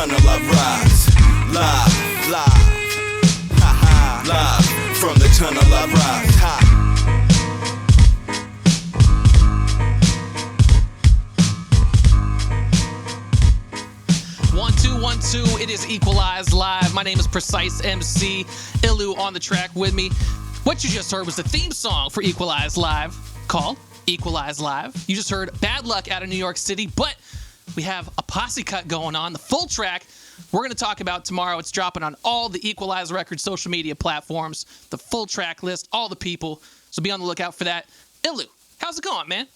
tunnel I rise. Live, live, ha ha, live from the tunnel I rise. Ha. 1 2 1 2. It is Equalize Live. My name is PreciseMC ILLu on the track with me. What you just heard was the theme song for Equalize Live called Equalize Live. You just heard Bad Luck out of New York City, but we have a posse cut going on. The full track we're going to talk about tomorrow. It's dropping on all the Equalize Records social media platforms, the full track list, all the people. So be on the lookout for that. ILLu, how's it going, man?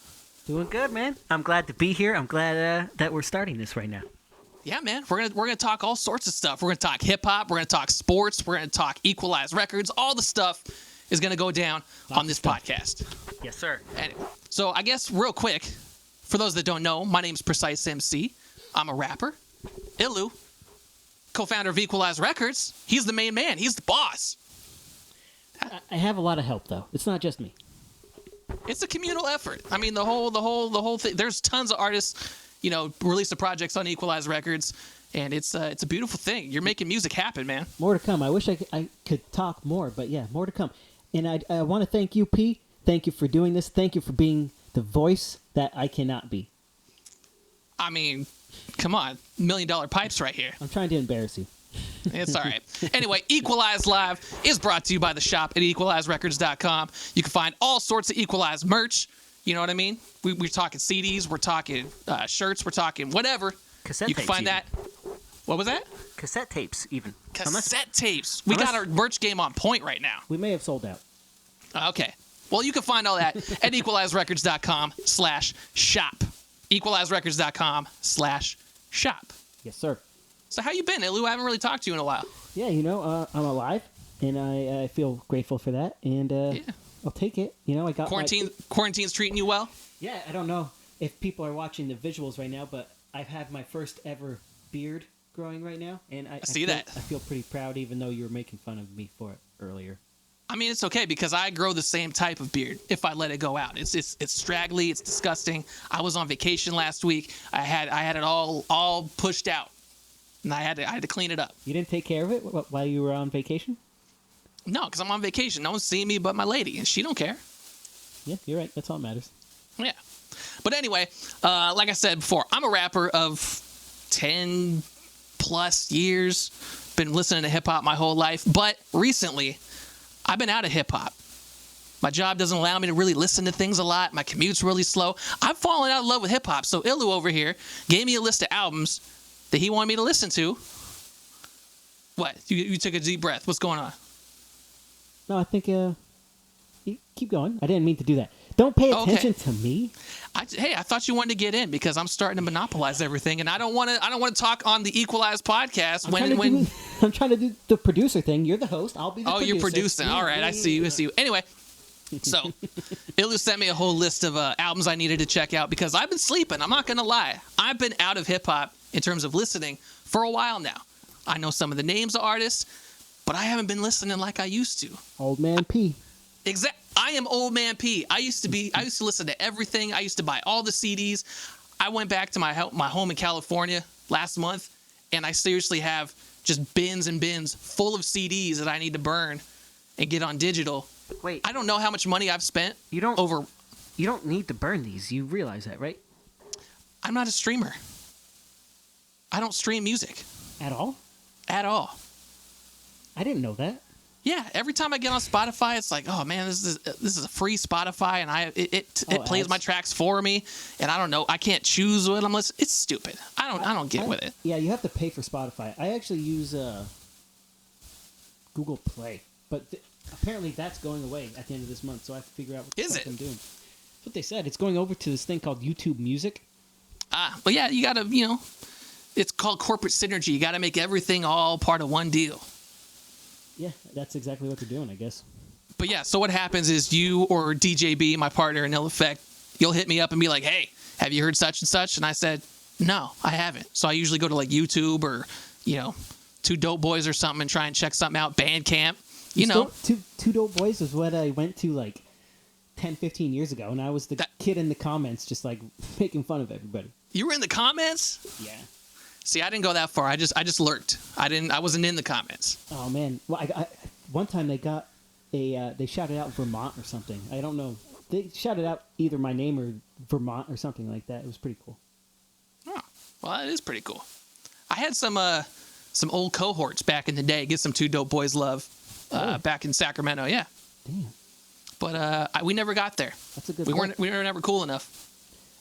Doing good, man. I'm glad to be here. I'm glad that we're starting this right now. Yeah, man. We're gonna talk all sorts of stuff. We're gonna talk hip hop. We're gonna talk sports. We're gonna talk Equalize Records. All the stuff is gonna go down on this podcast. Yes, sir. Anyway, so I guess real quick, for those that don't know, my name is PreciseMC. I'm a rapper. ILLu, co-founder of Equalize Records. He's the main man. He's the boss. I have a lot of help though. It's not just me. It's a communal effort. I mean, the whole thing. There's tons of artists, release the projects on Equalize Records, and it's a beautiful thing. You're making music happen, man. More to come. I wish I could talk more, but yeah, more to come. And I want to thank you, P. Thank you for doing this. Thank you for being the voice that I cannot be. I mean, come on, $1 million pipes right here. I'm trying to embarrass you. It's all right. Anyway, Equalize Live is brought to you by the shop at equalizerecords.com. You can find all sorts of Equalize merch. You know what I mean? We're talking CDs, we're talking shirts, we're talking whatever. Cassette you can tapes find even. that. What was that? Cassette tapes, even. Cassette tapes. We got our merch game on point right now. We may have sold out. Okay. Well, you can find all that at equalizerecords.com/shop. equalizerecords.com/shop. Yes, sir. So how you been, ILLu? I haven't really talked to you in a while. Yeah, I'm alive, and I feel grateful for that, and Yeah. I'll take it. I got Quarantine's treating you well? Yeah, I don't know if people are watching the visuals right now, but I've had my first ever beard growing right now, and I see that. I feel pretty proud, even though you were making fun of me for it earlier. I mean, it's okay because I grow the same type of beard if I let it go out. It's straggly, it's disgusting. I was on vacation last week. I had it all pushed out, and I had to clean it up. You didn't take care of it while you were on vacation? No, because I'm on vacation. No one's seeing me but my lady, and she don't care. Yeah, you're right. That's all that matters. Yeah. But anyway, like I said before, I'm a rapper of 10 plus years. Been listening to hip hop my whole life. But recently, I've been out of hip hop. My job doesn't allow me to really listen to things a lot. My commute's really slow. I've fallen out of love with hip hop. So ILLu over here gave me a list of albums that he wanted me to listen to. What? You took a deep breath. What's going on? No, I think you keep going. I didn't mean to do that. Don't pay attention to me. I thought you wanted to get in because I'm starting to monopolize everything, and I don't want to talk on the Equalize podcast I'm trying to do the producer thing. You're the host. I'll be the producer. Oh, you're producing. All right, I see you. Anyway, so ILLu sent me a whole list of albums I needed to check out because I've been sleeping. I'm not gonna lie. I've been out of hip hop in terms of listening for a while now. I know some of the names of artists, but I haven't been listening like I used to. Old man P. I am old man P. I used to listen to everything. I used to buy all the CDs. I went back to my home in California last month, and I seriously have just bins and bins full of CDs that I need to burn and get on digital. Wait. I don't know how much money I've spent. You don't need to burn these. You realize that, right? I'm not a streamer. I don't stream music. At all? At all. I didn't know that. Yeah, every time I get on Spotify, it's like, oh man, this is a free Spotify, and it plays my tracks for me, and I don't know, I can't choose what I'm listening. It's stupid. I don't get with it. Yeah, you have to pay for Spotify. I actually use Google Play, but apparently that's going away at the end of this month, so I have to figure out what the fuck I'm doing. That's what they said. It's going over to this thing called YouTube Music. But yeah, you gotta, it's called corporate synergy. You gotta make everything all part of one deal. Yeah, that's exactly what they're doing, I guess. But yeah, so what happens is you or DJB, my partner in Ill Effect, you'll hit me up and be like, hey, have you heard such and such? And I said, no, I haven't. So I usually go to like YouTube or, Two Dope Boys or something and try and check something out. Bandcamp, Two Dope Boys is what I went to like 10, 15 years ago. And I was the kid in the comments just like making fun of everybody. You were in the comments? Yeah. See, I didn't go that far. I just lurked. I wasn't in the comments. Oh man! Well, one time they got they shouted out Vermont or something. I don't know. They shouted out either my name or Vermont or something like that. It was pretty cool. Oh, well, that is pretty cool. I had some old cohorts back in the day. Get some Two Dope Boys love back in Sacramento. Yeah. Damn. But we never got there. That's a good. We were never cool enough.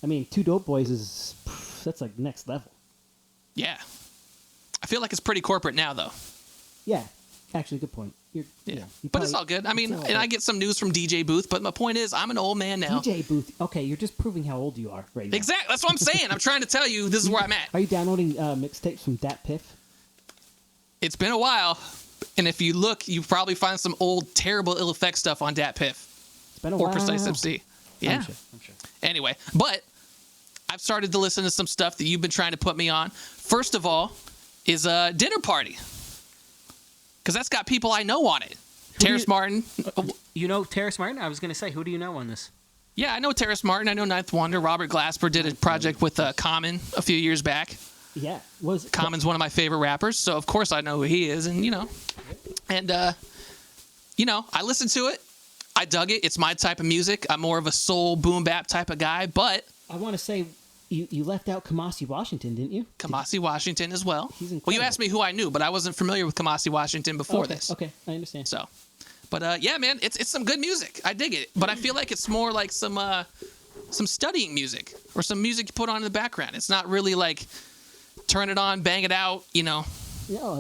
I mean, Two Dope Boys that's like next level. Yeah. I feel like it's pretty corporate now, though. Yeah. Actually, good point. Yeah. You But probably- it's all good. I mean, all and good. I get some news from DJ Booth, but my point is, I'm an old man now. DJ Booth. Okay, you're just proving how old you are right now. Exactly. That's what I'm saying. I'm trying to tell you this is where I'm at. Are you downloading mixtapes from Dat Piff? It's been a while, and if you look, you probably find some old, terrible ill effect stuff on Dat Piff It's been a or while. PreciseMC. Yeah. I'm sure. Anyway, but I've started to listen to some stuff that you've been trying to put me on. First of all, is Dinner Party, because that's got people I know on it. Terrace Martin. You know Terrace Martin? I was going to say, who do you know on this? Yeah, I know Terrace Martin. I know Ninth Wonder. Robert Glasper did a project with Common a few years back. Yeah. Was Common's one of my favorite rappers, so of course I know who he is, and I listened to it. I dug it. It's my type of music. I'm more of a soul boom bap type of guy, but I want to say you left out Kamasi Washington, didn't you? Kamasi Washington as well. He's Well, you incredible. asked me who I knew, but I wasn't familiar with Kamasi Washington before Okay, this. Okay, I understand. So, but yeah, man, it's some good music. I dig it, but I feel like it's more like some studying music or some music you put on in the background. It's not really like turn it on, bang it out, No,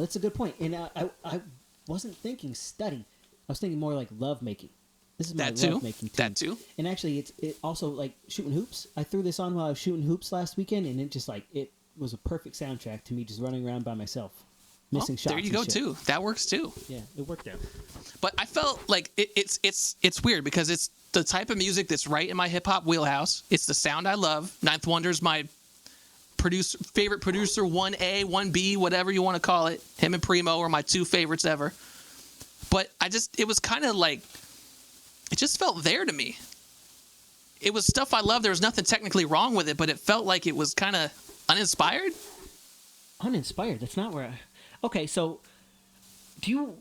that's a good point. And I wasn't thinking study. I was thinking more like love making. This is my That too. love making too. That too. And actually, it also like shooting hoops. I threw this on while I was shooting hoops last weekend, and it was a perfect soundtrack to me just running around by myself, missing shots. There you and go shit. too. That works too. Yeah, it worked out. But I felt like it's weird because it's the type of music that's right in my hip hop wheelhouse. It's the sound I love. Ninth Wonder's my favorite producer, 1A, 1B, whatever you want to call it. Him and Primo are my two favorites ever. But it was kind of like, it just felt there to me. It was stuff I loved. There was nothing technically wrong with it, but it felt like it was kind of uninspired. Uninspired. That's not where. Okay, so do you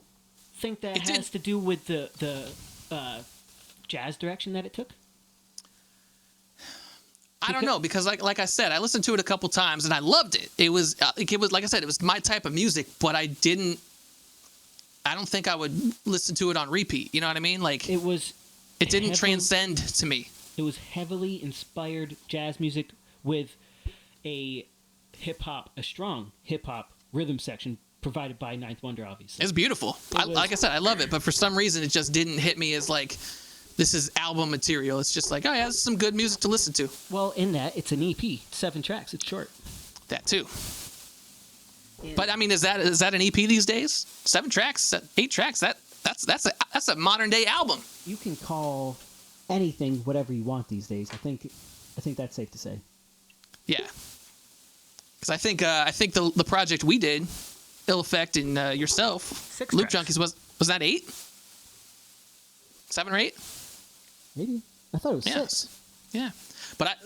think that has to do with the jazz direction that it took? I don't know, because like I said, I listened to it a couple times and I loved it. It was like I said, it was my type of music, but I don't think I would listen to it on repeat. You know what I mean? Like it didn't transcend to me. It was heavily inspired jazz music with a strong hip hop rhythm section provided by Ninth Wonder, obviously. It's beautiful. Like I said, I love it, but for some reason, it just didn't hit me as like, this is album material. It's just like, oh yeah, this is some good music to listen to. Well, in that, it's an EP, 7 tracks. It's short. That too. Yeah. But I mean, is that an EP these days? 7 tracks, 8 tracks. That's a modern day album. You can call anything whatever you want these days. I think that's safe to say. Yeah. Because I think the project we did, Ill Effect and yourself, 6 Loop tracks. Junkies, was that 8? 7 or 8? Maybe. I thought it was 6. Yeah. But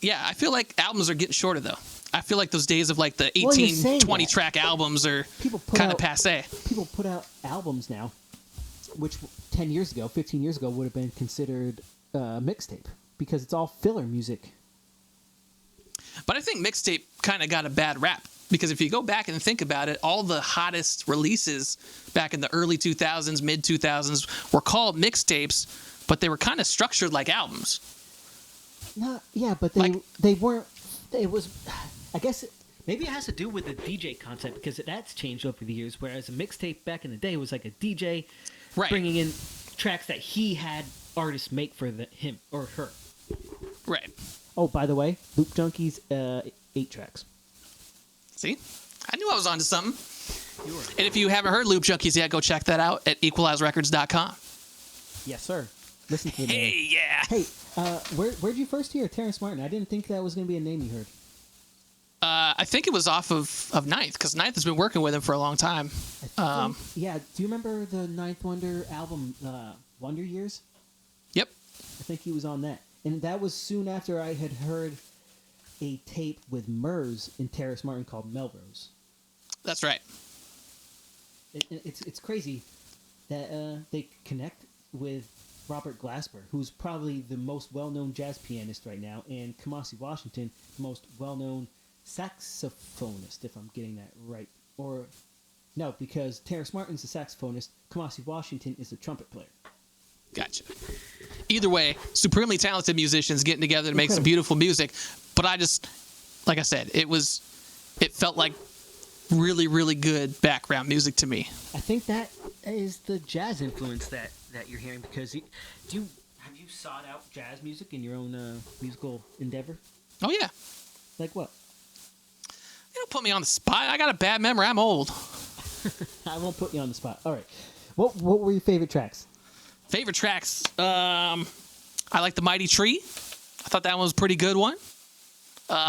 I feel like albums are getting shorter though. I feel like those days of like the 18, 20 track albums are kind of passé. People put out albums now, which 10 years ago, 15 years ago would have been considered mixtape because it's all filler music. But I think mixtape kind of got a bad rap because if you go back and think about it, all the hottest releases back in the early 2000s, mid 2000s were called mixtapes, but they were kind of structured like albums. Yeah, but they weren't. It was, I guess, maybe it has to do with the DJ concept because that's changed over the years. Whereas a mixtape back in the day was like a DJ bringing in tracks that he had artists make for him or her. Right. Oh, by the way, Loop Junkies, 8 tracks. See? I knew I was onto something. And if you haven't heard Loop Junkies yet, go check that out at equalizerecords.com. Yes, sir. Listen to the name. Hey, yeah. Hey, where'd you first hear Terrace Martin? I didn't think that was going to be a name you heard. I think it was off of Ninth, because Ninth has been working with him for a long time. Yeah, do you remember the Ninth Wonder album, Wonder Years? Yep. I think he was on that. And that was soon after I had heard a tape with Murs and Terrace Martin called Melrose. That's right. It's crazy that they connect with Robert Glasper, who's probably the most well-known jazz pianist right now, and Kamasi Washington, the most well-known saxophonist, if I'm getting that right. Or, no, because Terrace Martin's a saxophonist, Kamasi Washington is a trumpet player. Gotcha. Either way, supremely talented musicians getting together to make some beautiful music. But I just, like I said, it felt like really, really good background music to me. I think that is the jazz influence that you're hearing, because have you sought out jazz music in your own musical endeavor? Oh, yeah. Like what? You don't put me on the spot. I got a bad memory. I'm old. I won't put you on the spot. All right. What were your favorite tracks? Favorite tracks? I like The Mighty Tree. I thought that one was a pretty good one.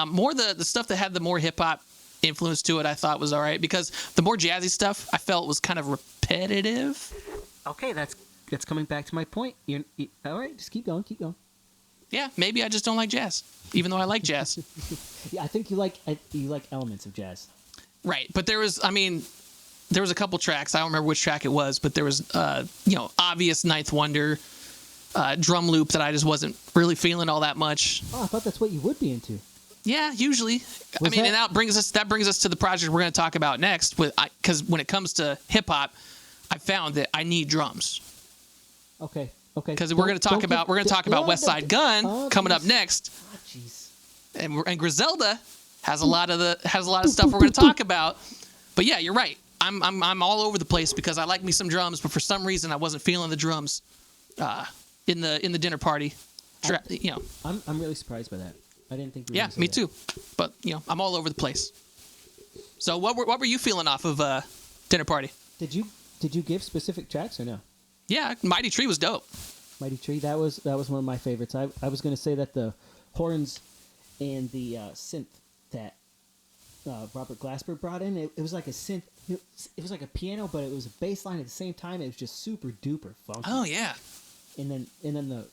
More the stuff that had the more hip-hop influence to it I thought was all right, because the more jazzy stuff I felt was kind of repetitive. Okay, that's coming back to my point. All right, just keep going. Yeah, maybe I just don't like jazz, even though I like jazz. Yeah, I think you like elements of jazz. Right, but there was a couple tracks. I don't remember which track it was, but there was obvious Ninth Wonder drum loop that I just wasn't really feeling all that much. Oh, I thought that's what you would be into. Yeah, usually. And that brings us to the project we're going to talk about next. Because when it comes to hip hop, I found that I need drums. Okay. Because we're going to talk about West Side Gun coming up next. Oh, jeez. And Griselda has a lot of stuff we're going to talk about. But yeah, you're right. I'm all over the place because I like me some drums, but for some reason I wasn't feeling the drums in the dinner party. I'm really surprised by that. I didn't think. Yeah, me too. But I'm all over the place. So what were you feeling off of dinner party? Did you give specific tracks or no? Yeah, Mighty Tree was dope. Mighty Tree, that was one of my favorites. I was going to say that the horns and the synth that Robert Glasper brought in, it was like a synth. It was like a piano, but it was a bass line at the same time. It was just super duper funky. Oh yeah. And then the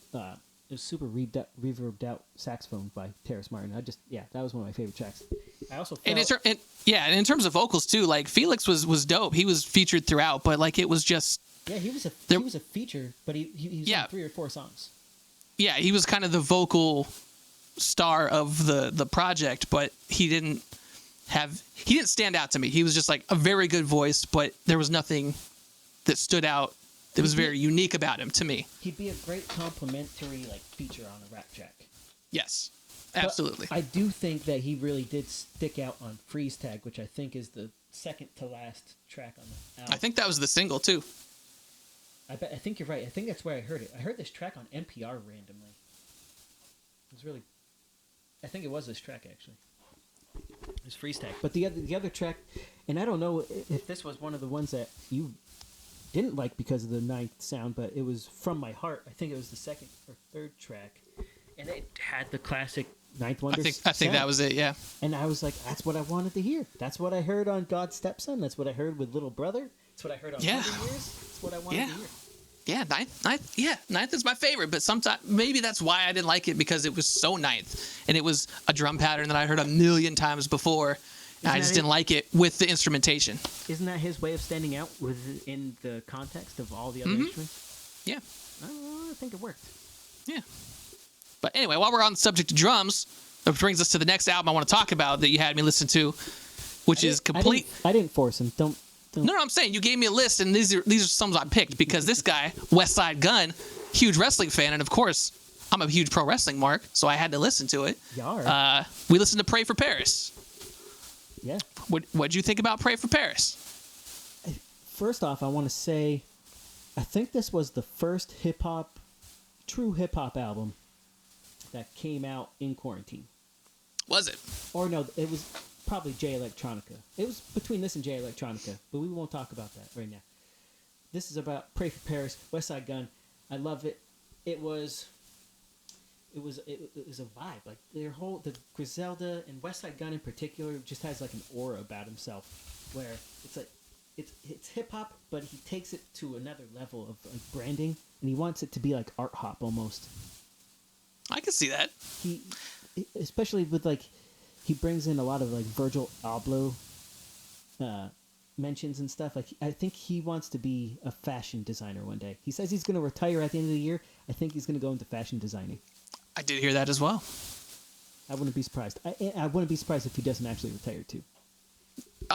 it was super reverbed out saxophone by Terrace Martin. That was one of my favorite tracks. I also felt, and in terms of vocals too, like Felix was dope. He was featured throughout, but like it was just he was a feature, but he was on 3 or 4 songs. Yeah, he was kind of the vocal star of the project, but he didn't stand out to me. He was just like a very good voice, but there was nothing that stood out that was very unique about him to me. He'd be a great complimentary feature on a rap track. Yes, absolutely. But I do think that he really did stick out on Freeze Tag, which I think is the second to last track on the album. I think that was the single too. I think you're right. I think that's where I heard it. I heard this track on NPR randomly. It was really... I think it was this track, actually. It was Freeze Tag. But the other track, and I don't know if this was one of the ones that you didn't like because of the ninth sound, but it was From My Heart. I think it was the second or third track. And it had the classic Ninth Wonder I think that was it, yeah. And I was like, that's what I wanted to hear. That's what I heard on God's Stepson. That's what I heard with Little Brother. That's what I heard on 100 Years. That's what I wanted to hear. Yeah, ninth is my favorite, but sometimes maybe that's why I didn't like it, because it was so ninth, and it was a drum pattern that I heard a million times before, and I just didn't like it with the instrumentation. Isn't that his way of standing out in the context of all the other instruments? Yeah. I think it worked. Yeah. But anyway, while we're on the subject of drums, that brings us to the next album I want to talk about that you had me listen to, which is complete. I didn't force him. Don't. No, I'm saying you gave me a list, and these are some I picked because this guy, West Side Gun, huge wrestling fan, and of course, I'm a huge pro wrestling mark, so I had to listen to it. Yar. We listened to Pray for Paris. Yeah. What'd you think about Pray for Paris? First off, I want to say, I think this was the first true hip hop album that came out in quarantine. Was it? Or no, it was probably J Electronica. It was between this and J Electronica, but we won't talk about that right now. This is about Pray for Paris, West Side Gun. I love it. It was a vibe. Like the Griselda and West Side Gun in particular just has like an aura about himself, where it's like it's hip hop, but he takes it to another level of like branding, and he wants it to be like art hop almost. I can see that. He especially with like he brings in a lot of like Virgil Abloh mentions and stuff. Like I think he wants to be a fashion designer one day. He says he's going to retire at the end of the year. I think he's going to go into fashion designing. I did hear that as well. I wouldn't be surprised. I wouldn't be surprised if he doesn't actually retire too.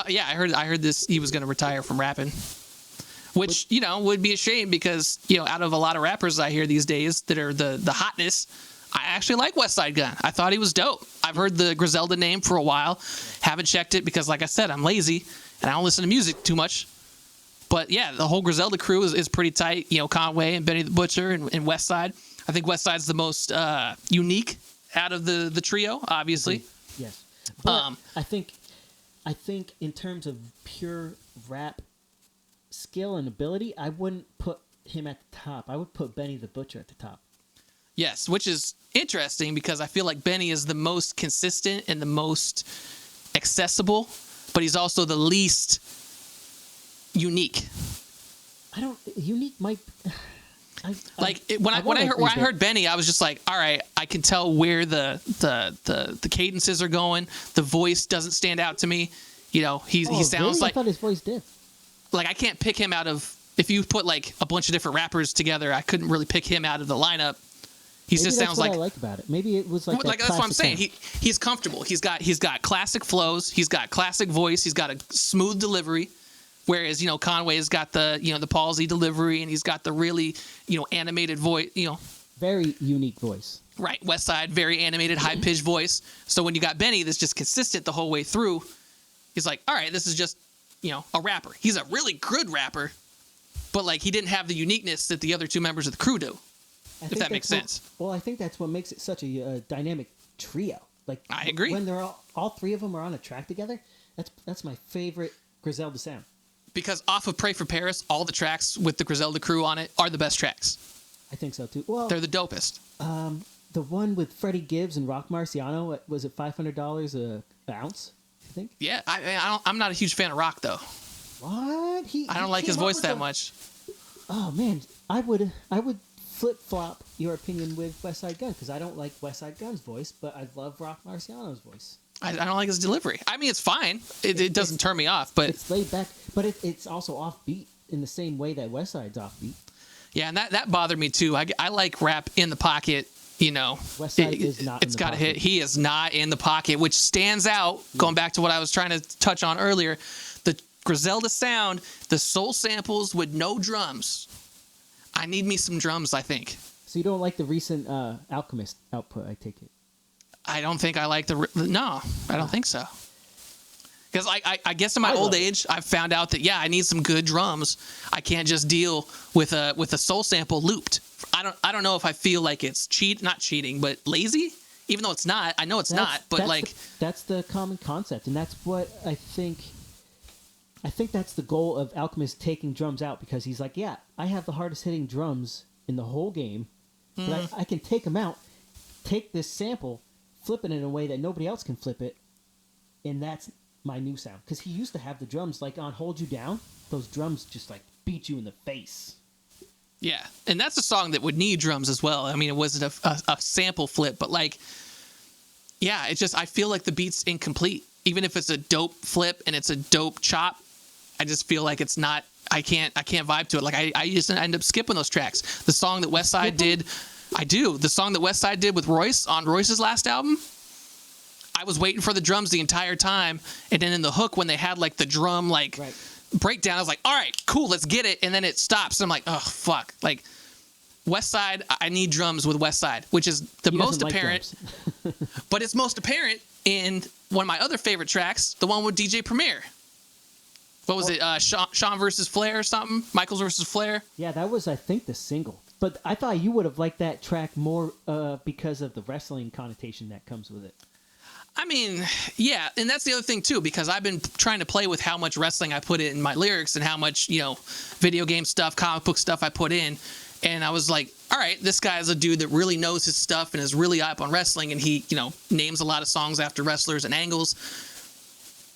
Yeah, I heard this. He was going to retire from rapping, which would be a shame because out of a lot of rappers I hear these days that are the hotness, I actually like Westside Gunn. I thought he was dope. I've heard the Griselda name for a while, haven't checked it because, like I said, I'm lazy and I don't listen to music too much. But yeah, the whole Griselda crew is pretty tight. Conway and Benny the Butcher and Westside. I think Westside's the most unique out of the trio, obviously. Yes, but I think in terms of pure rap skill and ability, I wouldn't put him at the top. I would put Benny the Butcher at the top. Yes, which is interesting because I feel like Benny is the most consistent and the most accessible, but he's also the least unique. Unique might. When I heard Benny, I was just like, all right, I can tell where the cadences are going. The voice doesn't stand out to me. He sounds really? like. I thought his voice did. Like I can't pick him out of. If you put like a bunch of different rappers together, I couldn't really pick him out of the lineup. Maybe just that's sounds what like. I like about it. Maybe it was like that's what I'm saying. He's comfortable. He's got classic flows. He's got classic voice. He's got a smooth delivery. Whereas, Conway's got the palsy delivery and he's got the really, animated voice, Very unique voice. Right. Westside, very animated, high-pitched voice. So when you got Benny that's just consistent the whole way through, he's like, all right, this is just, a rapper. He's a really good rapper, but like he didn't have the uniqueness that the other two members of the crew do, if that makes sense. Well, I think that's what makes it such a dynamic trio. Like I agree. When they're all three of them are on a track together, that's my favorite Griselda sound. Because off of Pray for Paris, all the tracks with the Griselda crew on it are the best tracks. I think so too. Well, they're the dopest. The one with Freddie Gibbs and Rock Marciano, was it $500 an ounce? I think. Yeah, I'm not a huge fan of Rock though. What? I don't like his voice that much. Oh man, I would flip flop your opinion with Westside Gunn because I don't like Westside Gunn's voice, but I love Rock Marciano's voice. I don't like his delivery. I mean, it's fine. It doesn't turn me off, but it's laid back. But it's also offbeat in the same way that Westside's offbeat. Yeah, and that bothered me too. I like rap in the pocket. Westside is not. It's got to hit. He is not in the pocket, which stands out. Going back to what I was trying to touch on earlier, the Griselda sound, the soul samples with no drums. I need me some drums. I think. So you don't like the recent Alchemist output? I take it. I don't think I like no, I don't think so. Because I guess in my old age, I've found out that I need some good drums. I can't just deal with a soul sample looped. I don't know if I feel like it's not cheating, but lazy. Even though it's not, I know it's not. But that's the common concept, and that's what I think. I think that's the goal of Alchemist taking drums out because he's like, I have the hardest hitting drums in the whole game, but I can take them out, take this sample, flip it in a way that nobody else can flip it, and that's my new sound. Because he used to have the drums like on Hold You Down, those drums just like beat you in the face. Yeah, and that's a song that would need drums as well. I mean, it wasn't a sample flip, but it's just I feel like the beat's incomplete. Even if it's a dope flip and it's a dope chop, I just feel like it's not. I can't vibe to it. Like I just end up skipping those tracks. The song that Westside did. I do. The song that Westside did with Royce on Royce's last album, I was waiting for the drums the entire time. And then in the hook, when they had the drum breakdown, I was like, all right, cool, let's get it. And then it stops. And I'm like, oh, fuck. Westside, I need drums with Westside, which is the most apparent. But it's most apparent in one of my other favorite tracks, the one with DJ Premier. What was it? Sean versus Flair or something? Michaels versus Flair? Yeah, that was, I think, the single. But I thought you would have liked that track more because of the wrestling connotation that comes with it. I mean, yeah, and that's the other thing too, because I've been trying to play with how much wrestling I put in my lyrics and how much, video game stuff, comic book stuff I put in. And I was like, all right, this guy is a dude that really knows his stuff and is really up on wrestling, and he, names a lot of songs after wrestlers and angles.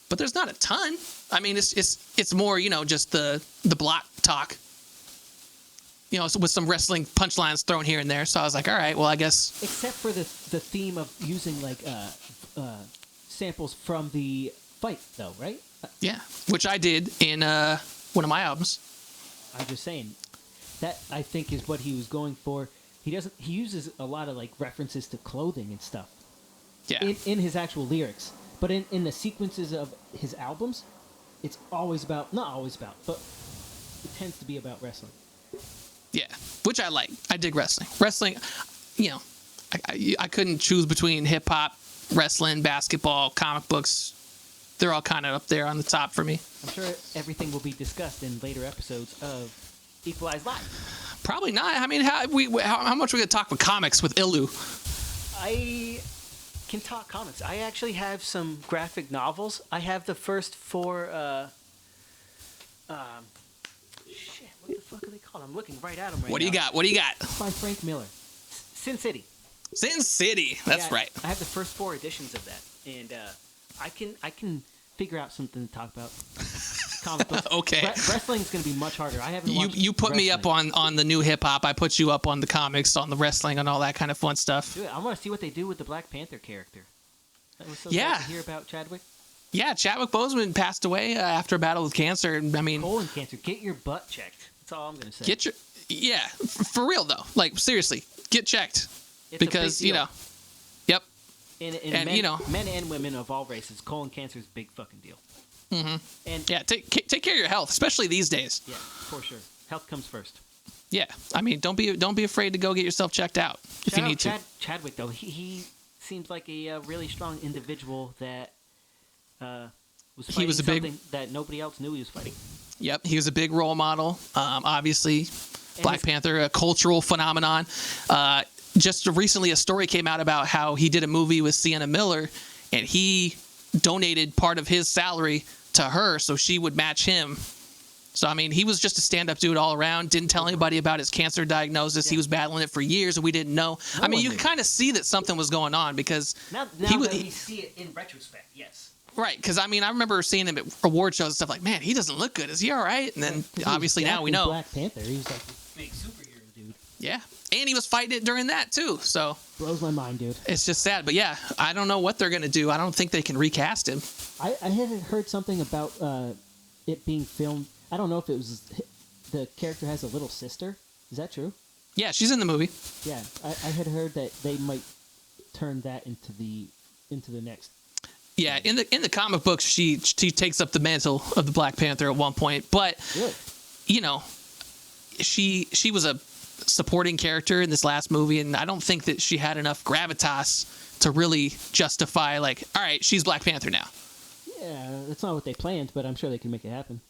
But there's not a ton. I mean, it's more, just the block talk. With some wrestling punchlines thrown here and there. So I was like, all right, well, I guess. Except for the theme of using samples from the fight, though, right? Yeah, which I did in one of my albums. I'm just saying that I think is what he was going for. He uses a lot of like references to clothing and stuff. Yeah. In his actual lyrics, but in the sequences of his albums, it's always about, not always about, but it tends to be about wrestling. Yeah, which I like. I dig wrestling. Wrestling, I couldn't choose between hip hop, wrestling, basketball, comic books. They're all kind of up there on the top for me. I'm sure everything will be discussed in later episodes of Equalize Live. Probably not. I mean, how much are we gonna talk with comics with ILLu? I can talk comics. I actually have some graphic novels. I have the first 4. Shit, what the fuck are they called? I'm looking right at them right now. What do you got? What do you got? It's by Frank Miller. Sin City. Sin City. That's Yeah, right. I have the first 4 editions of that, and I can figure out something to talk about. Comic books. Okay. Wrestling's going to be much harder. I haven't watched You put me up on the new hip hop. I put you up on the comics, on the wrestling, and all that kind of fun stuff. Dude, I want to see what they do with the Black Panther character. That was so Yeah. sad to hear about Chadwick. Yeah, Chadwick Boseman passed away after a battle with cancer. I mean, Colon cancer. Get your butt checked. That's all I'm going to say. get your for real though. Like seriously, get checked It's a because big deal. Yep. And men, men and women of all races, colon cancer is a big fucking deal. Mm-hmm. And Yeah, take care of your health, especially these days. yeah, for sure. Health comes first. Yeah, I mean, don't be afraid to go get yourself checked out if you need to. Chadwick, though, he seems like a really strong individual that was fighting was a big- something that nobody else knew he was fighting. Yep, he was a big role model. Obviously, Black Panther, a cultural phenomenon. Just recently, a story came out about how he did a movie with Sienna Miller, and he donated part of his salary to her so she would match him. So, I mean, he was just a stand-up dude all around, didn't tell anybody about his cancer diagnosis. He was battling it for years, and we didn't know. I mean, you can kind of see that something was going on because Now he was... that we see it in retrospect, yes. Right, because, I mean, I remember seeing him at award shows and stuff like, man, he doesn't look good. Is he all right? And then, obviously, now we know. Black Panther, he was like this big superhero dude. Yeah, and he was fighting it during that, too. So Blows my mind, dude. it's just sad. But, yeah, I don't know what they're going to do. I don't think they can recast him. I had heard something about it being filmed. I don't know if it was the character has a little sister. Is that true? Yeah, she's in the movie. Yeah, I had heard that they might turn that into the next. Yeah, in the comic books, she takes up the mantle of the Black Panther at one point. But, Really? you know, she was a supporting character in this last movie, and I don't think that she had enough gravitas to really justify, like, all right, she's Black Panther now. Yeah, that's not what they planned, but I'm sure they can make it happen.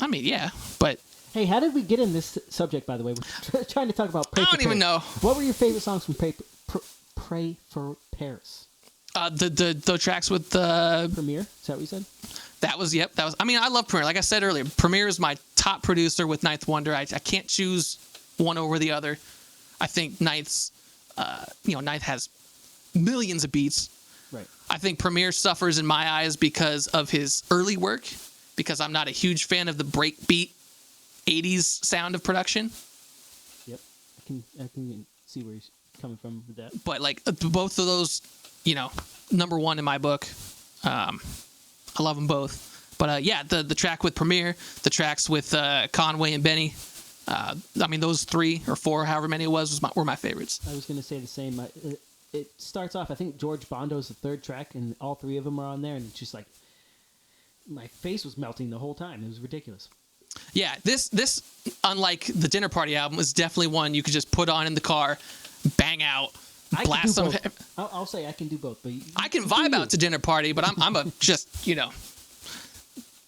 I mean, yeah, but Hey, how did we get in this subject, by the way? We're trying to talk about Pray I for don't even Paris. know. What were your favorite songs from Pray for Paris? The tracks with Premiere? Is that what you said? that was. I mean, I love Premier. Like I said earlier, Premier is my top producer with Ninth Wonder. I can't choose one over the other. I think Ninth has millions of beats. Right. I think Premier suffers in my eyes because of his early work, because I'm not a huge fan of the breakbeat 80s sound of production. Yep. I can see where he's coming from with that. But like both of those, number one in my book. I love them both. But yeah, the track with Premier, the tracks with Conway and Benny. I mean, those 3 or 4, however many it was were my favorites. I was going to say the same. It starts off, I think George Bondo's the 3rd track, and all 3 of them are on there, and it's just like my face was melting the whole time. It was ridiculous. Yeah, this unlike the Dinner Party album, is definitely one you could just put on in the car, bang out, I blast can some. do both. I'll say I can do both, but I can vibe out to Dinner Party, but I'm a just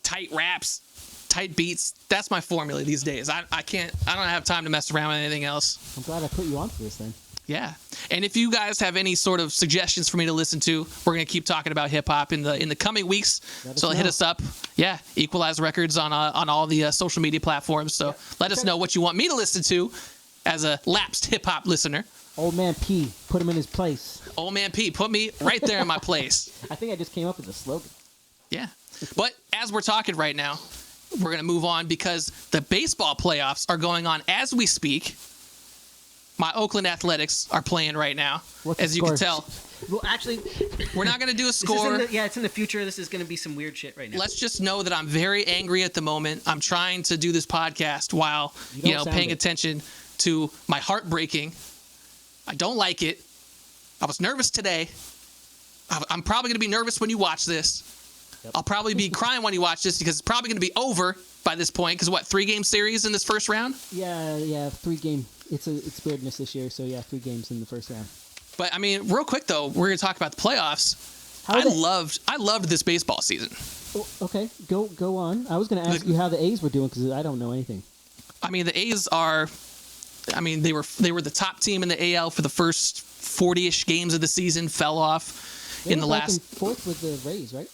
tight raps, tight beats. That's my formula these days. I don't have time to mess around with anything else. I'm glad I put you onto this then. Yeah, and if you guys have any sort of suggestions for me to listen to, we're gonna keep talking about hip hop in the coming weeks. So hit us up. Yeah, Equalize Records on all the social media platforms. So let us know what you want me to listen to as a lapsed hip hop listener. Old Man P, put him in his place. Old Man P, put me right there in my place. I think I just came up with the slogan. Yeah, but as we're talking right now, we're gonna move on because the baseball playoffs are going on as we speak. My Oakland Athletics are playing right now, What's the as you can score? tell. Well, actually, We're not going to do a this is score. it's in the future. This is going to be some weird shit right now. Let's just know that I'm very angry at the moment. I'm trying to do this podcast while, You don't sound paying it. attention to my heart breaking. I don't like it. I was nervous today. I'm probably going to be nervous when you watch this. Yep. I'll probably be crying when you watch this because it's probably going to be over by this point. Because 3-game series in this first round? Yeah, 3-game. It's weirdness this year, so yeah, 3 games in the first round. But I mean, real quick though, we're going to talk about the playoffs. How are they- I loved this baseball season. Oh, okay, go on. I was going to ask you how the A's were doing because I don't know anything. I mean, the A's are. I mean, they were the top team in the AL for the first 40-ish games of the season. Fell off They in the were back last and forth with the Rays, right?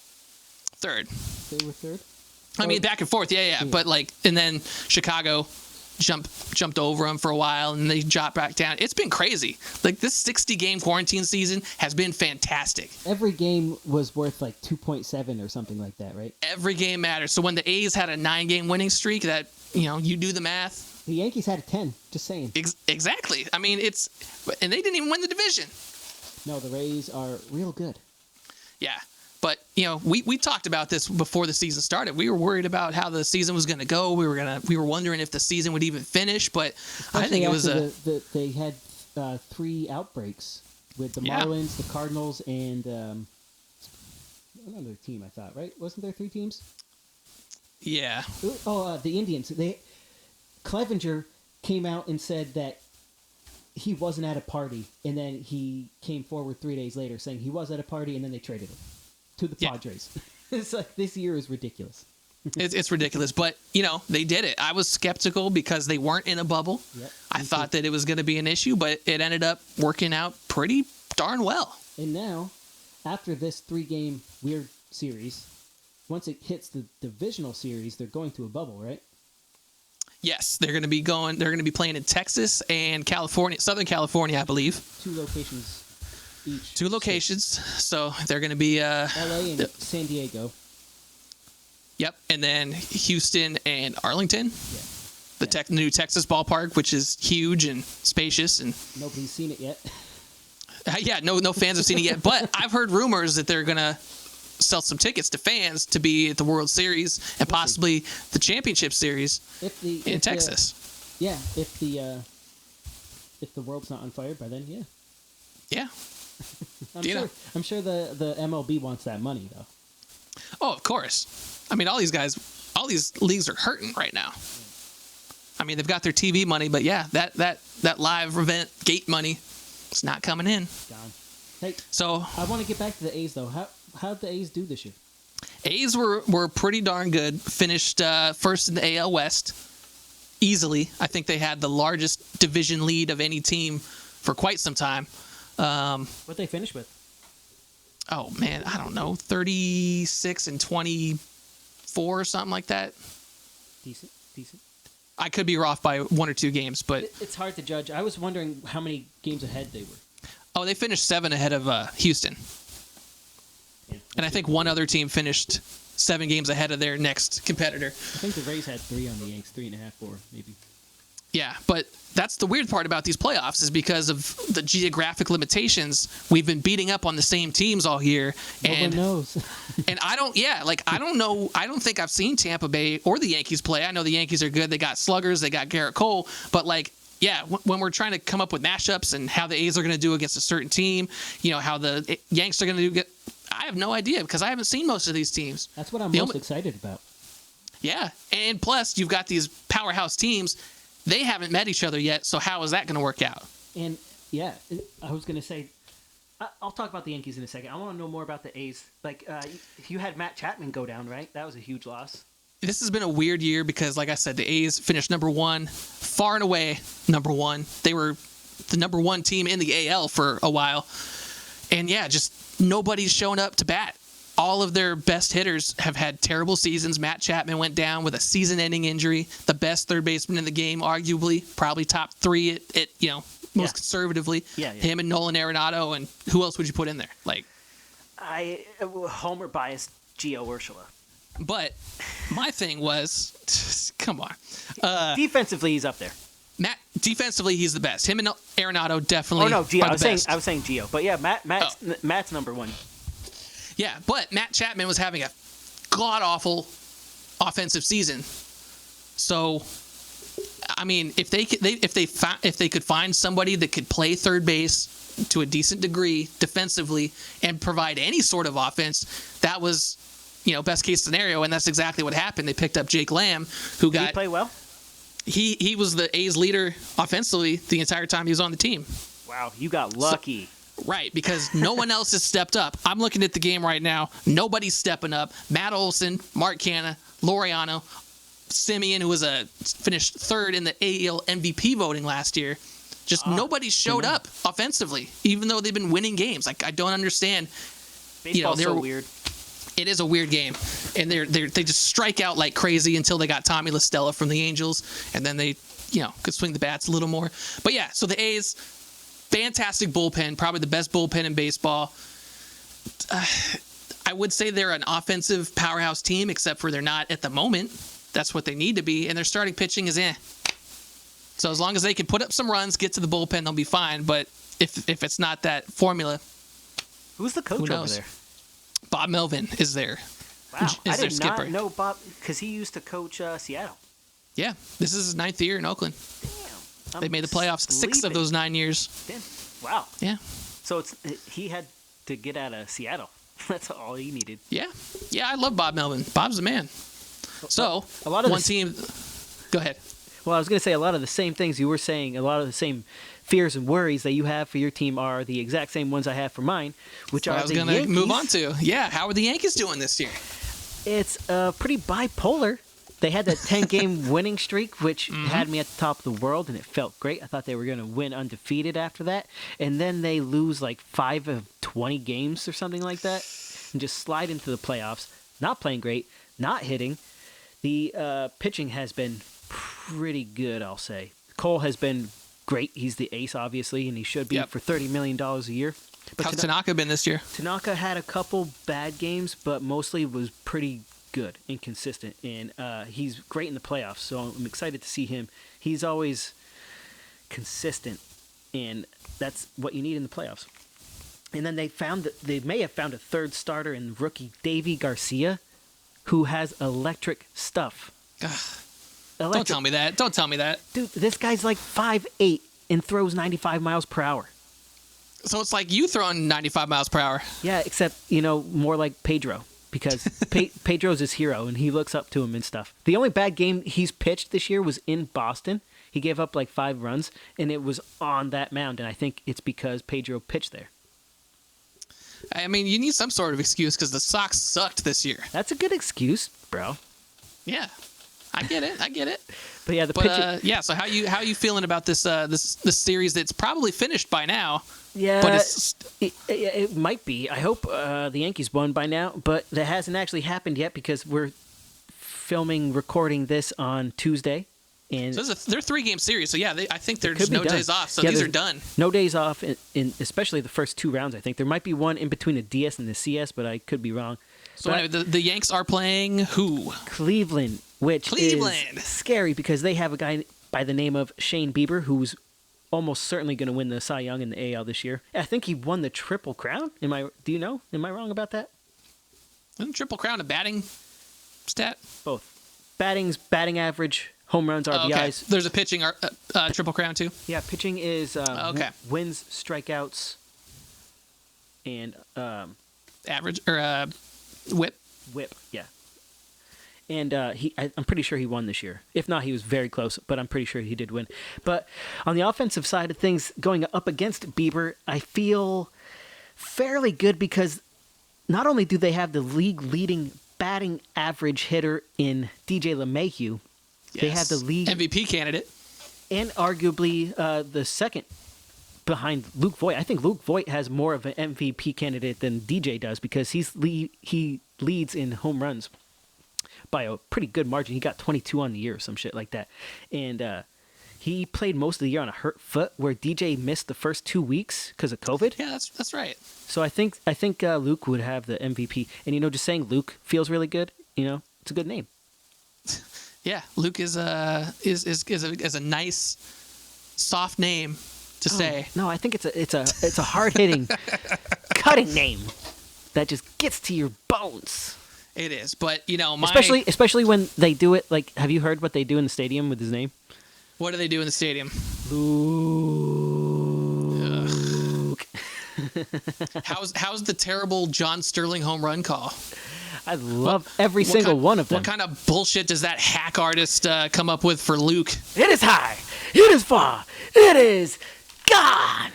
third. They were third. I mean, back and forth, yeah. But and then Chicago jumped over them for a while, and they dropped back down. It's been crazy. Like this 60-game quarantine season has been fantastic. Every game was worth like 2.7 or something like that, right? Every game matters. So when the A's had a 9-game winning streak, that you do the math. The Yankees had a 10. Just saying. Exactly. I mean, and they didn't even win the division. No, the Rays are real good. Yeah. But, we talked about this before the season started. We were worried about how the season was going to go. We were wondering if the season would even finish, but I think it was they had 3 outbreaks with the Yeah. Marlins, the Cardinals, and another team, I thought, right? Wasn't there 3 teams? yeah. The Indians. Clevenger came out and said that he wasn't at a party, and then he came forward 3 days later saying he was at a party, and then they traded him to the Yeah. Padres. It's like this year is ridiculous. It's ridiculous, but they did it. I was skeptical because they weren't in a bubble. Yep, I me thought too. that it was going to be an issue, but it ended up working out pretty darn well. And now, after this 3-game weird series, once it hits the divisional series, they're going to a bubble, right? Yes, they're going to be playing in Texas and California, Southern California, I believe. 2 locations each. 2 locations. So they're going to be LA and San Diego. Yep, and then Houston and Arlington. Yeah. The new Texas ballpark, which is huge and spacious, and Nobody's seen it yet. no fans have seen it yet. But I've heard rumors that they're gonna sell some tickets to fans to be at the World Series and possibly the Championship Series in Texas. If the world's not on fire by then, yeah. Yeah. I'm sure the MLB wants that money though. Oh, of course. I mean, all these leagues are hurting right now. I mean, they've got their TV money, but yeah, that live event gate money, it's not coming in. Gone. Hey, So I want to get back to the A's though. How'd the A's do this year? A's were pretty darn good. Finished first in the AL West easily. I think they had the largest division lead of any team for quite some time. What they finish with? Oh man, I don't know, 36 and 24 or something like that. Decent. I could be off by 1 or 2 games, but It's hard to judge. I was wondering how many games ahead they were. they finished 7 ahead of Houston. Yeah. And I think one other team finished 7 games ahead of their next competitor. I think the Rays had 3 on the Yanks, 3.5, 4 maybe. Yeah, but that's the weird part about these playoffs is because of the geographic limitations. We've been beating up on the same teams all year, No one and knows. and I don't know. I don't think I've seen Tampa Bay or the Yankees play. I know the Yankees are good. They got sluggers. They got Garrett Cole. But when we're trying to come up with matchups and how the A's are going to do against a certain team, how the Yanks are going to do. I have no idea because I haven't seen most of these teams. That's what I'm The most only- excited about. Yeah, and plus you've got these powerhouse teams. They haven't met each other yet, so how is that going to work out? And I was gonna say, I'll talk about the Yankees in a second. I want to know more about the A's. Like, you had Matt Chapman go down, right? That was a huge loss. This has been a weird year because, like I said, the A's finished number 1, far and away number 1. They were the number 1 team in the AL for a while. And yeah, just nobody's shown up to bat. All of their best hitters have had terrible seasons. Matt Chapman went down with a season-ending injury. The best third baseman in the game, arguably, probably top 3 at most conservatively. Yeah. Him and Nolan Arenado, and who else would you put in there? I Homer biased Gio Urshela. But my thing was, come on. Defensively, he's up there. Matt, defensively, he's the best. Him and Arenado definitely Oh no, Gio. are the best. I was saying Gio, but yeah, Matt's number one. Yeah, but Matt Chapman was having a god-awful offensive season. So, I mean, if they could find somebody that could play third base to a decent degree defensively and provide any sort of offense, that was, best case scenario, and that's exactly what happened. They picked up Jake Lamb, who Did he play well? He was the A's leader offensively the entire time he was on the team. Wow, you got lucky. Right, because no one else has stepped up. I'm looking at the game right now. Nobody's stepping up. Matt Olson, Mark Canha, Laureano, Simeon, who finished third in the AL MVP voting last year. Just nobody showed up offensively, even though they've been winning games. Like, I don't understand. Baseball's so weird. It is a weird game, and they just strike out like crazy until they got Tommy La Stella from the Angels, and then they could swing the bats a little more. But yeah, so the A's, fantastic bullpen, probably the best bullpen in baseball. I would say they're an offensive powerhouse team, except for they're not at the moment. That's what they need to be, and their starting pitching is So as long as they can put up some runs, get to the bullpen, they'll be fine. But if it's not that formula, who's the coach over there? Bob Melvin is there. Wow, I their did skipper. not know Bob because he used to coach Seattle. Yeah, this is his 9th year in Oakland. Damn, They made the playoffs 6 of those 9 years. Damn. Wow. Yeah. So he had to get out of Seattle. That's all he needed. Yeah. I love Bob Melvin. Bob's the man. So a lot of one team. Go ahead. Well, I was going to say a lot of the same things you were saying. A lot of the same fears and worries that you have for your team are the exact same ones I have for mine, which are the Yankees. I was going to move on to. Yeah, how are the Yankees doing this year? It's pretty bipolar. They had that 10-game winning streak, which had me at the top of the world, and it felt great. I thought they were going to win undefeated after that. And then they lose like 5 of 20 games or something like that and just slide into the playoffs. Not playing great, not hitting. The pitching has been pretty good, I'll say. Cole has been great. He's the ace, obviously, and he should be for $30 million a year. But how's Tanaka been this year? Tanaka had a couple bad games, but mostly was pretty good and consistent. And he's great in the playoffs, so I'm excited to see him. He's always consistent, and that's what you need in the playoffs. And then they may have found a third starter in rookie Davy Garcia, who has electric stuff. Don't tell me that. Don't tell me that. Dude, this guy's like 5'8" and throws 95 miles per hour. So it's like you throwing 95 miles per hour. Yeah, except, more like Pedro. Because Pedro's his hero, and he looks up to him and stuff. The only bad game he's pitched this year was in Boston. He gave up like 5 runs, and it was on that mound. And I think it's because Pedro pitched there. I mean, you need some sort of excuse because the Sox sucked this year. That's a good excuse, bro. Yeah. I get it. But yeah, pitching. So how you feeling about this series that's probably finished by now? Yeah, but it might be. I hope the Yankees won by now, but that hasn't actually happened yet because we're recording this on Tuesday. And so they're a 3-game series. So yeah, I think there's no days off. So these are done. No days off in especially the first 2 rounds. I think there might be one in between the DS and the CS, but I could be wrong. So anyway, the Yanks are playing who? Cleveland, which is scary because they have a guy by the name of Shane Bieber who's almost certainly going to win the Cy Young in the AL this year. I think he won the Triple Crown. Do you know? Am I wrong about that? Isn't Triple Crown a batting stat? Both. Batting average, home runs, RBIs. Okay. There's a pitching Triple Crown too? Yeah, pitching is wins, strikeouts, and average or whip. Whip, yeah. And I'm pretty sure he won this year. If not, he was very close, but I'm pretty sure he did win. But on the offensive side of things, going up against Bieber, I feel fairly good because not only do they have the league-leading batting average hitter in DJ LeMahieu, they have the league MVP candidate, and arguably the second behind Luke Voigt. I think Luke Voigt has more of an MVP candidate than DJ does because he leads in home runs by a pretty good margin. He got 22 on the year or some shit like that. And he played most of the year on a hurt foot where DJ missed the first 2 weeks because of COVID. Yeah, that's right. So I think Luke would have the MVP. And, just saying Luke feels really good. It's a good name. Yeah, Luke is a nice soft name to say. No, I think it's a hard hitting, cutting name that just gets to your bones. It is, but Especially when they do it. Like, have you heard what they do in the stadium with his name? What do they do in the stadium? Luke. How's the terrible John Sterling home run call? I love every single one of them. What kind of bullshit does that hack artist come up with for Luke? It is high. It is far. It is gone.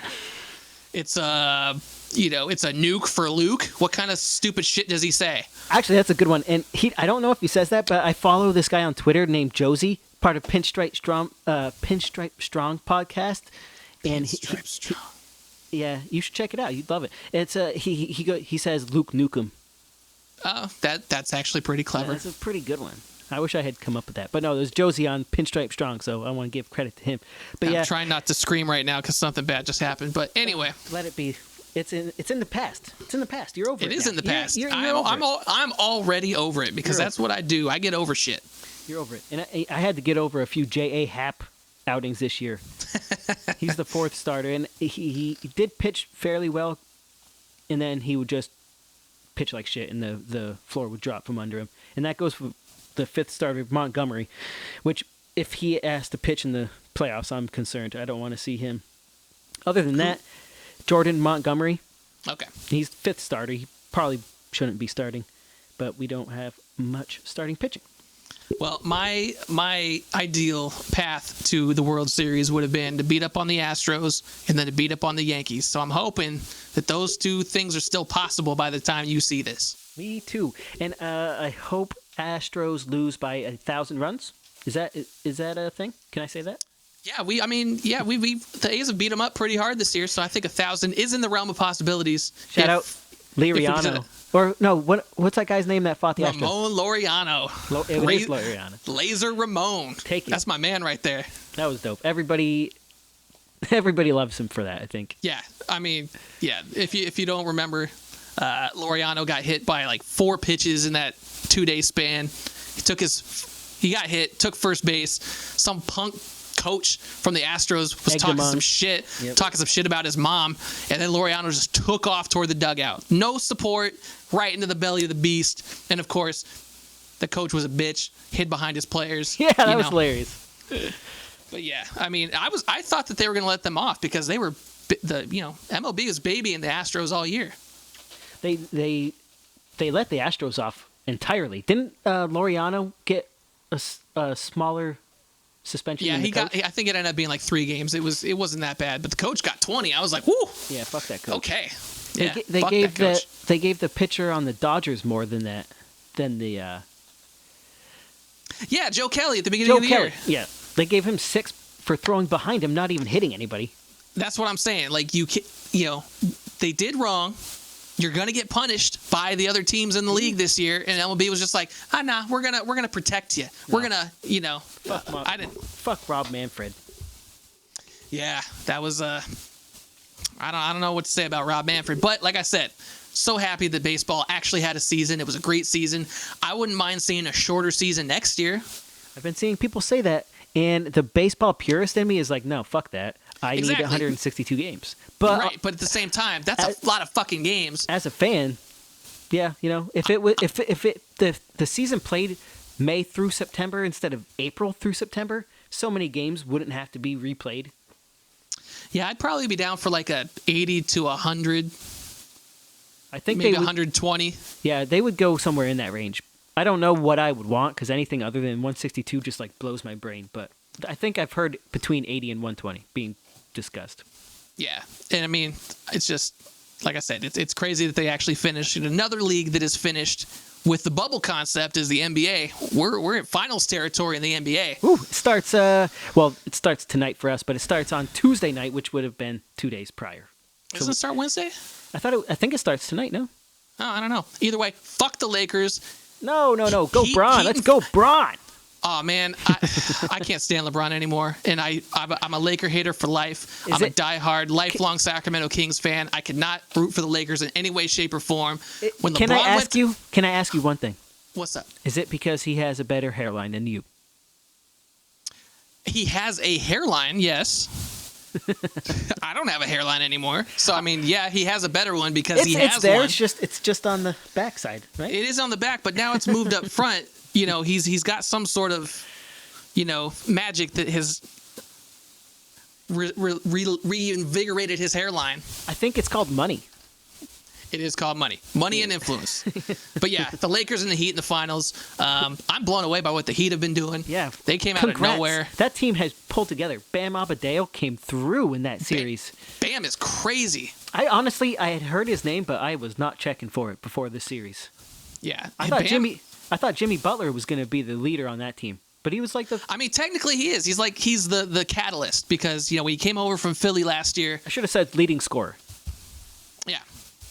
It's it's a nuke for Luke. What kind of stupid shit does he say? Actually, that's a good one. And I don't know if he says that, but I follow this guy on Twitter named Josie, part of Pinstripe Strong podcast. And yeah, you should check it out. You'd love it. It's he says Luke Nukem. Oh, that's actually pretty clever. Yeah, that's a pretty good one. I wish I had come up with that. But no, there's Josie on Pinstripe Strong, so I want to give credit to him. But I'm trying not to scream right now because something bad just happened. But anyway, let it be. It's in the past. It's in the past. You're over it. It is now. in the past. You're over it. I'm already over it because that's what I do. I get over shit. You're over it. And I had to get over a few J.A. Happ outings this year. He's the fourth starter, and he did pitch fairly well, and then he would just pitch like shit, and the floor would drop from under him. And that goes for the fifth starter, Montgomery, which if he has to pitch in the playoffs, I'm concerned. I don't want to see him. Other than that, Jordan Montgomery. Okay. He's fifth starter. He probably shouldn't be starting, but we don't have much starting pitching. Well, my ideal path to the World Series would have been to beat up on the Astros and then to beat up on the Yankees. So I'm hoping that those two things are still possible by the time you see this. Me too. And I hope Astros lose by 1,000 runs. Is that a thing? Can I say that? Yeah, we the A's have beat them up pretty hard this year, so I think 1,000 is in the realm of possibilities. Shout out Liriano. Or no, what's that guy's name that fought the Astros? Ramon Laureano. It is Laureano. Laser Ramon. Take it. That's my man right there. That was dope. Everybody loves him for that, I think. Yeah, I mean, yeah. If you don't remember, Laureano got hit by like 4 pitches in that 2-day span. He got hit, took first base. Some punk coach from the Astros was talking some shit about his mom, and then Laureano just took off toward the dugout. No support, right into the belly of the beast. And of course, the coach was a bitch, hid behind his players. Yeah, that was hilarious. But yeah, I mean, I thought that they were going to let them off because they were MLB was babying the Astros all year. They let the Astros off entirely. Didn't Laureano get a smaller suspension? Yeah, I think it ended up being like 3 games. It wasn't that bad, but the coach got 20. I was like, whoo. Yeah, fuck that coach. Okay. They gave the pitcher on the Dodgers more than the. Yeah, Joe Kelly at the beginning of the year. Yeah, they gave him 6 for throwing behind him, not even hitting anybody. That's what I'm saying. Like they did wrong. You're gonna get punished by the other teams in the league this year, and MLB was just like, nah, we're gonna protect you. No. We're gonna, Fuck Rob Manfred. Yeah, that was I don't know what to say about Rob Manfred, but like I said, so happy that baseball actually had a season. It was a great season. I wouldn't mind seeing a shorter season next year. I've been seeing people say that, and the baseball purist in me is like, no, fuck that. I need 162 games. But but at the same time, that's a lot of fucking games. As a fan, yeah, if the season played May through September instead of April through September, so many games wouldn't have to be replayed. Yeah, I'd probably be down for like a 80 to 100. I think maybe 120. Yeah, they would go somewhere in that range. I don't know what I would want because anything other than 162 just like blows my brain. But I think I've heard between 80 and 120 being discussed. Yeah, and I mean, it's just like I said, it's crazy that they actually finished in another league that is finished with the bubble concept is the NBA. We're in finals territory in the NBA. Ooh, it starts tonight for us, but it starts on Tuesday night, which would have been 2 days prior. Doesn't it start Wednesday? I think it starts tonight. No. Oh, I don't know. Either way, fuck the Lakers. No. Go Bron. Let's go Bron. Oh man, I can't stand LeBron anymore, and I'm a Laker hater for life. I'm a diehard, lifelong Sacramento Kings fan. I could not root for the Lakers in any way, shape, or form. Can I ask you one thing? What's up? Is it because he has a better hairline than you? He has a hairline, yes. I don't have a hairline anymore. So I mean, yeah, he has a better one because he has it's there. one. It's just on the backside, right? It is on the back, but now it's moved up front. You know, he's got some sort of, you know, magic that has reinvigorated his hairline. I think it's called money. It is called money and influence. But yeah, the Lakers and the Heat in the finals. I'm blown away by what the Heat have been doing. Yeah, they came out congrats. of nowhere. That team has pulled together. Bam Adebayo came through in that series. Bam is crazy. I had heard his name, but I was not checking for it before the series. Yeah, I thought Jimmy Butler was going to be the leader on that team, but he was like I mean, technically he is. He's the catalyst because when he came over from Philly last year. I should have said leading scorer. Yeah.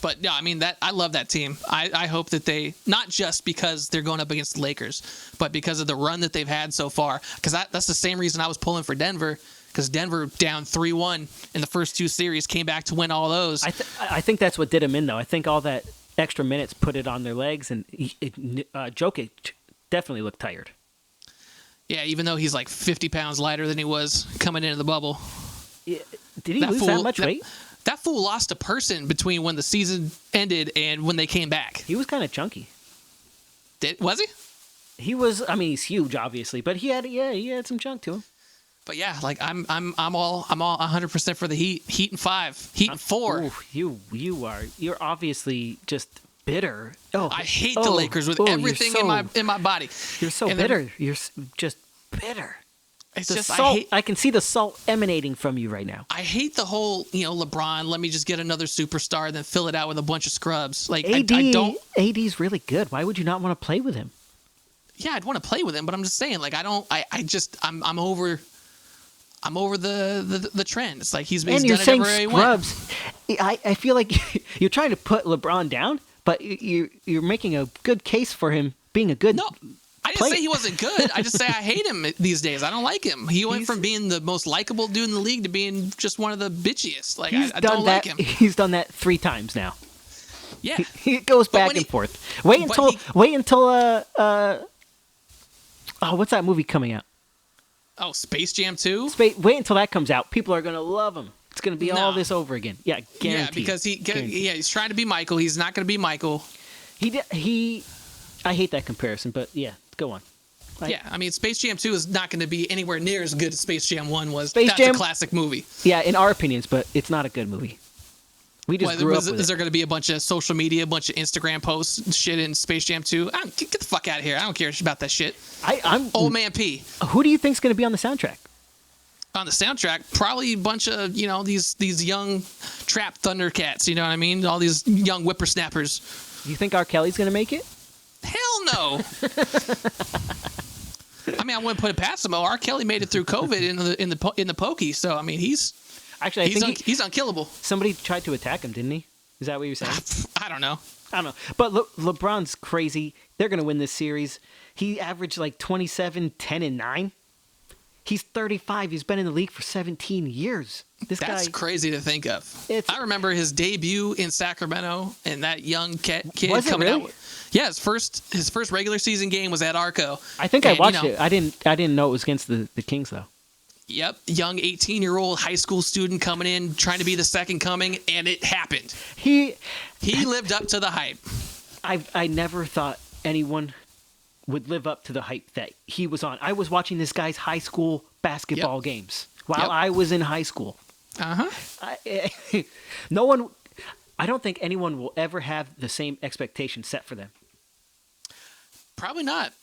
But no, I mean I love that team. I hope that they, not just because they're going up against the Lakers, but because of the run that they've had so far. Because that's the same reason I was pulling for Denver. Because Denver down 3-1 in the first two series came back to win all those. I think that's what did him in though. I think all that extra minutes put it on their legs, and Jokic definitely looked tired. Yeah, even though he's like 50 pounds lighter than he was coming into the bubble. Yeah. Did he lose that much weight? That fool lost a person between when the season ended and when they came back. He was kind of chunky. Was he? He was. I mean, he's huge, obviously, but he had some chunk to him. But yeah, like I'm all 100% for the Heat. Heat in 5. Heat in 4. Ooh, you're obviously just bitter. I hate the Lakers with everything in my body. You're so bitter. You're just bitter. It's the just salt. I can see the salt emanating from you right now. I hate the whole, LeBron, let me just get another superstar and then fill it out with a bunch of scrubs. Like AD's really good. Why would you not want to play with him? Yeah, I'd want to play with him, but I'm just saying, like, I'm over the trend. It's like he's done it everywhere he went. Scrubs. I feel like you're trying to put LeBron down, but you're making a good case for him being a good. No, I didn't say he wasn't good. I just say I hate him these days. I don't like him. He went from being the most likable dude in the league to being just one of the bitchiest. Like I don't like him. He's done that 3 times now. Yeah, he goes back and forth. Wait until what's that movie coming out? Oh, Space Jam 2? Wait until that comes out. People are going to love him. It's going to be all this over again. Yeah, guaranteed. Yeah, because he's trying to be Michael. He's not going to be Michael. I hate that comparison, but yeah, go on. I mean, Space Jam 2 is not going to be anywhere near as good as Space Jam 1 was. That's a classic movie. Yeah, in our opinions, but it's not a good movie. We just grew up with Is there going to be a bunch of social media, a bunch of Instagram posts and shit in Space Jam 2? Get the fuck out of here. I don't care about that shit. I'm Old Man P. Who do you think's going to be on the soundtrack? On the soundtrack, probably a bunch of, these young trap Thundercats, you know what I mean? All these young whippersnappers. Do you think R. Kelly's going to make it? Hell no. I mean, I wouldn't put it past him. R. Kelly made it through COVID in the pokey, so I mean, he's unkillable. Somebody tried to attack him, didn't he? Is that what you're saying? I don't know. But LeBron's crazy. They're going to win this series. He averaged like 27, 10, and 9. He's 35. He's been in the league for 17 years. That's crazy to think of. I remember his debut in Sacramento and that young kid coming out. Yeah, his first regular season game was at Arco. I think I watched it. I didn't know it was against the Kings though. Yep, young 18-year-old high school student coming in trying to be the second coming, and it happened. He lived up to the hype. I never thought anyone would live up to the hype that he was on. I was watching this guy's high school basketball games while I was in high school. I don't think anyone will ever have the same expectation set for them. Probably not.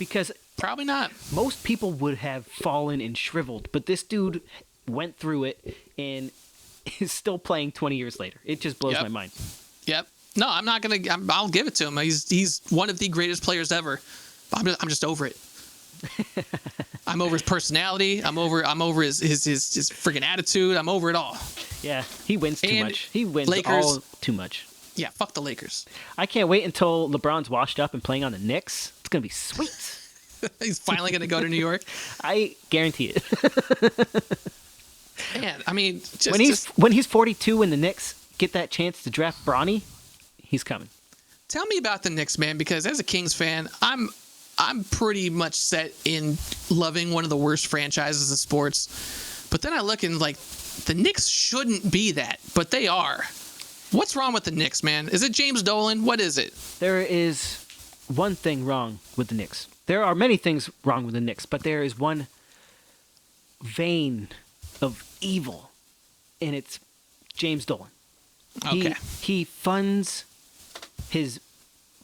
Because probably not. Most people would have fallen and shriveled, but this dude went through it and is still playing 20 years later. It just blows my mind. Yep. No, I'm not gonna. I'll give it to him. He's one of the greatest players ever. I'm just over it. I'm over his personality. I'm over his freaking attitude. I'm over it all. Yeah, he wins too much. He wins all too much. Yeah, fuck the Lakers. I can't wait until LeBron's washed up and playing on the Knicks. It's gonna be sweet. He's finally gonna go to New York. I guarantee it. Man, I mean, when he's 42 and the Knicks get that chance to draft Bronny, he's coming. Tell me about the Knicks, man, because as a Kings fan, I'm pretty much set in loving one of the worst franchises in sports. But then I look and like the Knicks shouldn't be that, but they are. What's wrong with the Knicks, man? Is it James Dolan? What is it? There is one thing wrong with the Knicks. There are many things wrong with the Knicks, but there is one vein of evil, and it's James Dolan. Okay. He funds his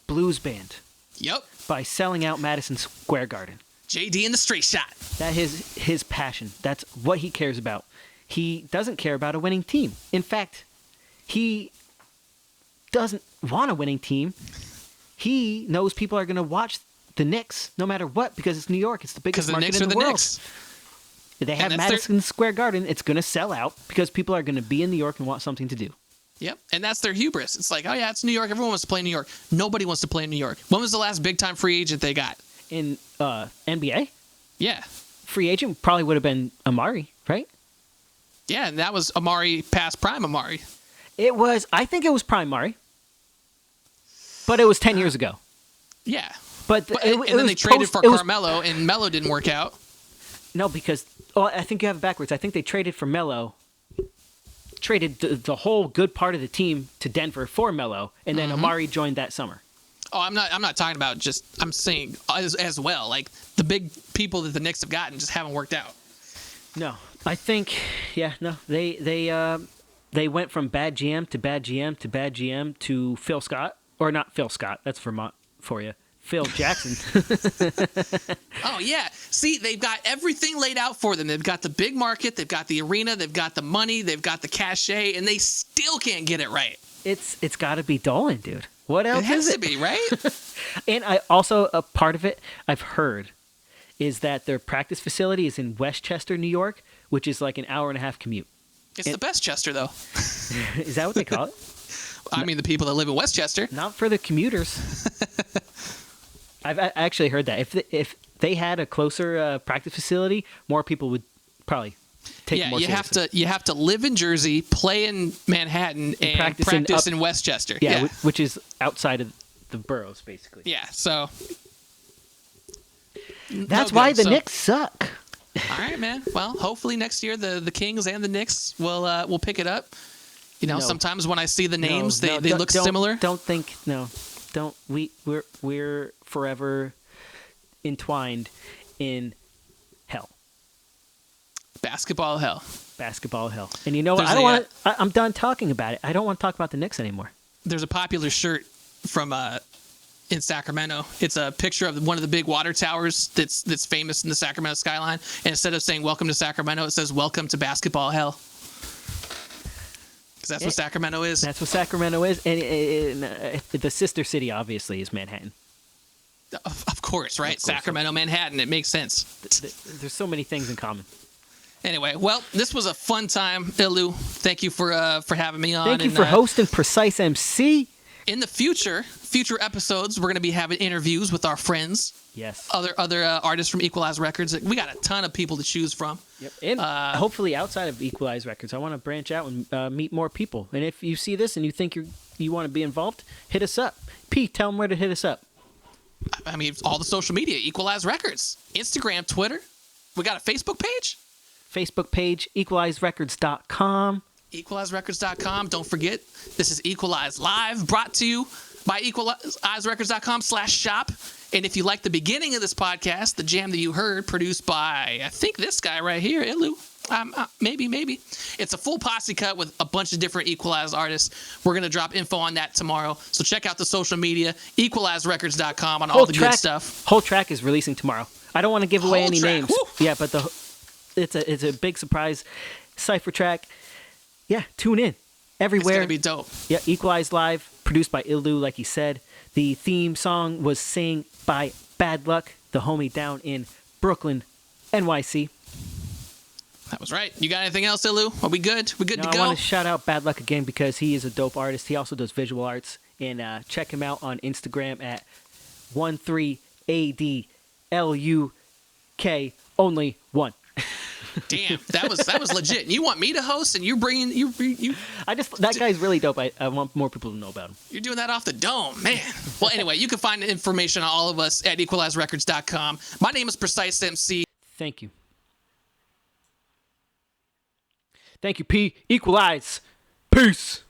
blues band Yep. by selling out Madison Square Garden. JD in the straight shot. That is his passion. That's what he cares about. He doesn't care about a winning team. In fact, he doesn't want a winning team. He knows people are going to watch the Knicks no matter what because it's New York. It's the biggest market Knicks in are the the world. Knicks. They have that's Madison Square Garden. It's going to sell out because people are going to be in New York and want something to do. Yep, and that's their hubris. It's like, oh yeah, it's New York. Everyone wants to play in New York. Nobody wants to play in New York. When was the last big-time free agent they got? In NBA, Yeah. free agent probably would have been Amari, right? Yeah, and that was Amari past prime Amari. I think it was prime Amari, but it was 10 years ago. Yeah. But And then they traded for Carmelo, and Melo didn't work out. No, because I think you have it backwards. I think they traded for Melo, traded the whole good part of the team to Denver for Melo, and then Amari joined that summer. Oh, I'm not talking about just. I'm saying as well. Like the big people that the Knicks have gotten just haven't worked out. No, I think they went from bad GM to bad GM to bad GM to Phil Scott, or not Phil Scott. That's Vermont for you. Phil Jackson. Oh yeah. See, they've got everything laid out for them. They've got the big market, they've got the arena, they've got the money, they've got the cachet, and they still can't get it right. It's got to be Dolan, dude. What else It has is to it? be, right? And I also a part of it I've heard is that their practice facility is in Westchester, New York, which is like an hour and a half commute. It's the best Chester, though. Is that what they call it? I mean, the people that live in Westchester. Not for the commuters. I actually heard that if they had a closer practice facility, more people would probably take it more seriously. You have to live in Jersey, play in Manhattan, and practice in Westchester. Yeah, which is outside of the boroughs, basically. Yeah, so That's why the Knicks suck. All right, man. Well, hopefully next year the Kings and the Knicks will pick it up. You know, No. sometimes when I see the names, No, they look similar. We're forever entwined in hell. Basketball hell. Basketball hell. And you know what? I'm done talking about it. I don't want to talk about the Knicks anymore. There's a popular shirt from in Sacramento. It's a picture of one of the big water towers that's famous in the Sacramento skyline. And instead of saying "Welcome to Sacramento," it says "Welcome to Basketball Hell." Because that's what Sacramento is. That's what Sacramento is. And the sister city, obviously, is Manhattan. Of course, right? Sacramento, Manhattan. It makes sense. There's so many things in common. Anyway, well, this was a fun time, ILLu. Thank you for having me on. Thank you for hosting PreciseMC. In the future episodes, we're going to be having interviews with our friends. Yes. Other artists from Equalize Records. We got a ton of people to choose from. Yep. And hopefully outside of Equalize Records, I want to branch out and meet more people. And if you see this and you think you want to be involved, hit us up. P, tell them where to hit us up. I mean, all the social media, Equalize Records, Instagram, Twitter. We got a Facebook page. Facebook page, equalizerecords.com. EqualizeRecords.com. Don't forget, this is Equalize Live, brought to you by EqualizeRecords.com/shop. And if you like the beginning of this podcast, the jam that you heard, produced by, I think this guy right here, ILLu. Maybe. It's a full posse cut with a bunch of different Equalize artists. We're going to drop info on that tomorrow. So check out the social media, EqualizeRecords.com on all the good stuff. Whole track is releasing tomorrow. I don't want to give away any names. Woo! Yeah, but it's a big surprise cypher track. Yeah, tune in everywhere. It's going to be dope. Yeah, Equalize Live, produced by ILLu, like he said. The theme song was sang by Bad Luck, the homie down in Brooklyn, NYC. That was right. You got anything else, ILLu? Are we good? We good to go? I want to shout out Bad Luck again because he is a dope artist. He also does visual arts. And check him out on Instagram at 13ADLUK, only one. Damn, that was legit. And you want me to host, and you're bringing you. That guy's really dope. I want more people to know about him. You're doing that off the dome, man. Well, anyway, you can find information on all of us at EqualizeRecords.com. My name is PreciseMC. Thank you. Thank you, P. Equalize. Peace.